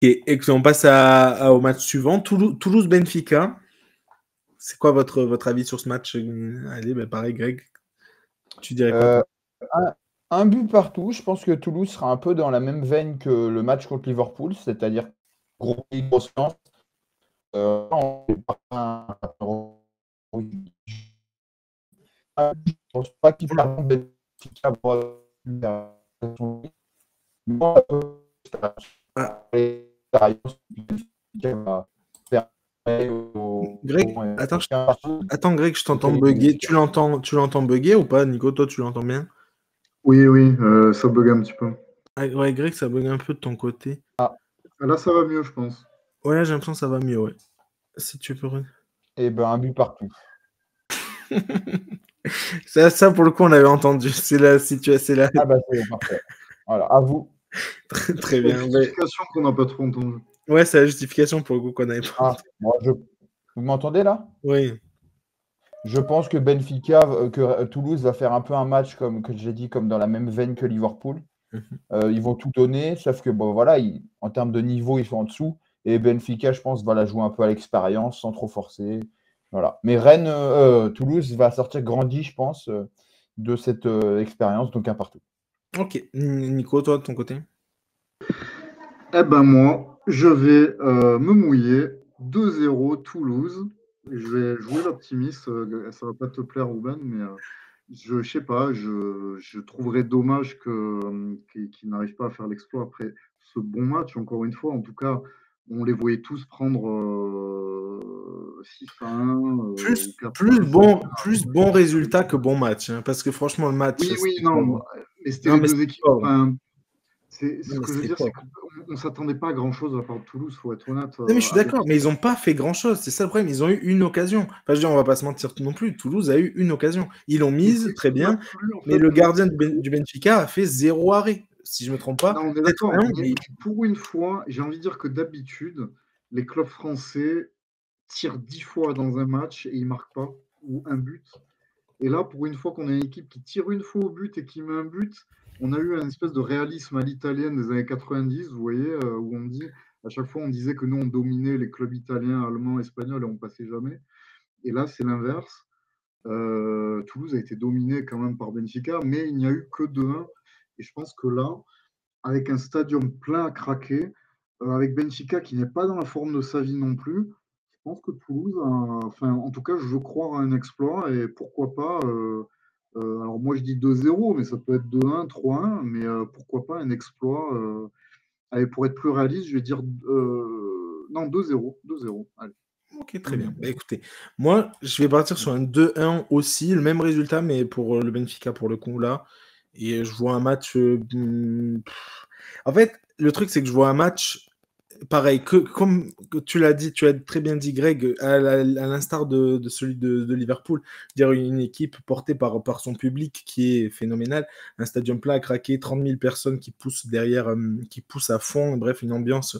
Et que on passe au match suivant, Toulouse-Benfica. C'est quoi votre avis sur ce match? Allez, pareil, Greg, tu dirais quoi, toi? Un but partout. Je pense que Toulouse sera un peu dans la même veine que le match contre Liverpool, c'est-à-dire gros grosse chance. Je pense pas qu'il perd Benfica. Ah, Greg, attends, Greg, je t'entends bugger. Tu l'entends bugger ou pas, Nico? Toi, tu l'entends bien? Oui, oui, ça bug un petit peu. Ah, ouais, Greg, ça bug un peu de ton côté. Ah, là, ça va mieux, je pense. Ouais, là, j'ai l'impression que ça va mieux, ouais. Si tu peux. Et ben, un but partout. Ça, pour le coup, on avait entendu. C'est la situation. C'est la... Ah bah c'est parfait. Voilà, à vous. Très bien. C'est une justification qu'on n'a pas trop entendue. Ouais, c'est la justification pour le coup qu'on n'avait pas Ah, entendu. vous m'entendez là? Oui. Je pense que Benfica, que Toulouse va faire un peu un match comme que j'ai dit, comme dans la même veine que Liverpool. Ils vont tout donner, sauf que bon voilà, en termes de niveau, ils sont en dessous. Et Benfica, je pense, va la jouer un peu à l'expérience, sans trop forcer. Voilà. Mais Toulouse va sortir grandi, je pense, de cette expérience, donc un partout. Ok. Nico, toi, de ton côté? Eh ben moi, je vais me mouiller 2-0 Toulouse. Je vais jouer l'optimiste. Ça va pas te plaire, Ruben, mais je sais pas. Je trouverais dommage qu'ils n'arrivent pas à faire l'exploit après ce bon match. Encore une fois, en tout cas, on les voyait tous prendre 6-1 ou 4-1. Plus bon résultat que bon match, hein, parce que franchement, le match, Oui, oui, c'était pas... non, mais c'était Non, les mais deux c'était équipes. pauvre. Enfin, Non, ce mais que je veux c'était dire, c'est pauvre. qu'on ne s'attendait pas à grand-chose à part de Toulouse, faut être honnête. Non, mais je suis Avec... d'accord, mais ils n'ont pas fait grand-chose. C'est ça le problème. Ils ont eu une occasion. Enfin, je veux dire, on va pas se mentir non plus. Toulouse a eu une occasion. Ils l'ont Mais c'est mise, ce très qu'on a bien, voulu, en mais fait. le gardien du Benfica a fait 0 arrêt. Si je me trompe pas, Non, on est peut-être d'accord, un, mais mais pour une fois, j'ai envie de dire que d'habitude, les clubs français tirent 10 fois dans un match et ils marquent pas, ou un but. Et là, pour une fois qu'on a une équipe qui tire une fois au but et qui met un but, on a eu un espèce de réalisme à l'italienne des années 90, vous voyez, où on dit, à chaque fois, on disait que nous, on dominait les clubs italiens, allemands, espagnols et on passait jamais. Et là, c'est l'inverse. Toulouse a été dominé quand même par Benfica, mais il n'y a eu que 2-1. Et je pense que là, avec un stadium plein à craquer, avec Benfica qui n'est pas dans la forme de sa vie non plus, je pense que Toulouse, enfin, en tout cas, je veux croire à un exploit et pourquoi pas. Alors moi, je dis 2-0, mais ça peut être 2-1, 3-1, mais pourquoi pas un exploit. Allez, pour être plus réaliste, je vais dire non 2-0, 2-0. Allez. ok, très bien. Bah, écoutez, moi, je vais partir sur un 2-1 aussi, le même résultat, mais pour le Benfica pour le coup là. Et je vois un match. En fait, le truc, c'est que je vois un match pareil, comme que tu l'as dit, tu as très bien dit, Greg, à l'instar de celui de Liverpool, dire une équipe portée par son public qui est phénoménal, un stadium plein à craquer, 30 000 personnes qui poussent derrière, qui poussent à fond, bref, une ambiance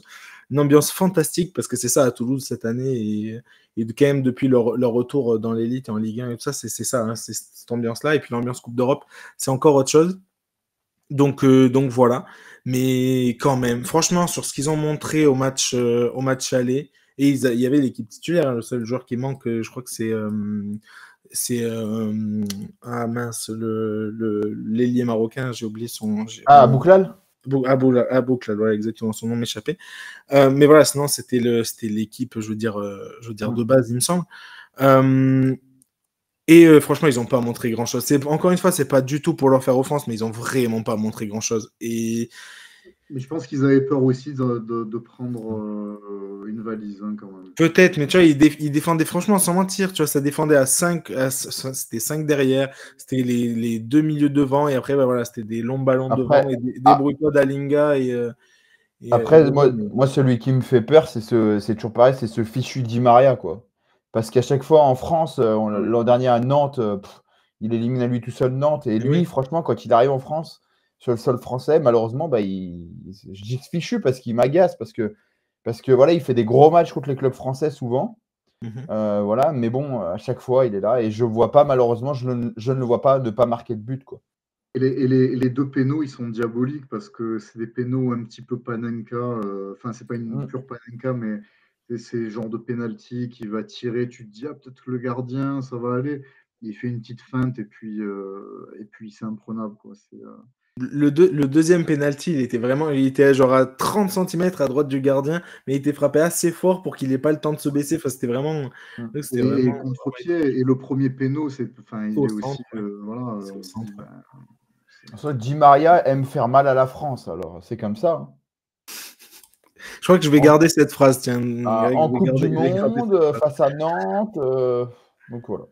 fantastique, parce que c'est ça à Toulouse cette année, et quand même depuis leur retour dans l'élite et en Ligue 1 et tout ça, c'est ça, hein, c'est cette ambiance-là, et puis l'ambiance Coupe d'Europe, c'est encore autre chose. Donc voilà. Mais quand même, franchement, sur ce qu'ils ont montré au match aller, et il y avait l'équipe titulaire, hein, le seul joueur qui manque, je crois que c'est ah mince, l'ailier marocain, j'ai oublié Ah, Bouklal? Bouklal, voilà, exactement, son nom m'échappait. Mais voilà, sinon c'était l'équipe, je veux dire de base, il me semble. Euh, et franchement, ils n'ont pas montré grand-chose. Encore une fois, c'est pas du tout pour leur faire offense, mais ils ont vraiment pas montré grand-chose. Et Mais je pense qu'ils avaient peur aussi de prendre une valise hein, quand même. peut-être, mais tu vois, ils défendaient franchement sans mentir. Tu vois, ça défendait à 5, c'était 5 derrière, c'était les deux milieux devant, et après, bah, voilà, c'était des longs ballons devant Après, et des bruitages d'Alinga Après, moi, Ronaldo. moi, celui qui me fait peur, c'est toujours pareil, c'est ce fichu Di Maria, quoi. Parce qu'à chaque fois en France, Ah oui. l'an dernier à Nantes, il élimine à lui tout seul Nantes. Et lui, Oui. franchement, quand il arrive en France, sur le sol français, malheureusement, bah, je dis fichu parce qu'il m'agace, parce que voilà, il fait des gros matchs contre les clubs français souvent. Mhm. Voilà, mais bon, à chaque fois, il est là. Et je vois pas, malheureusement, je ne le vois pas ne pas marquer de but, quoi. Les deux pénaux, ils sont diaboliques parce que c'est des pénaux un petit peu Panenka. Enfin, c'est pas une pure Panenka, mais c'est le genre de penalty qui va tirer. Tu te dis, ah, peut-être que le gardien, ça va aller. Il fait une petite feinte et puis c'est imprenable, quoi. Le deuxième penalty, il était genre à 30 cm à droite du gardien, mais il était frappé assez fort pour qu'il n'ait pas le temps de se baisser. Enfin, c'était vraiment. Et contre-pied, et le premier péno, il est aussi. Voilà. Di Maria aime faire mal à la France, alors c'est comme ça. Hein. Je crois que je vais garder cette phrase, tiens. En Coupe du Monde, face à Nantes. Donc voilà.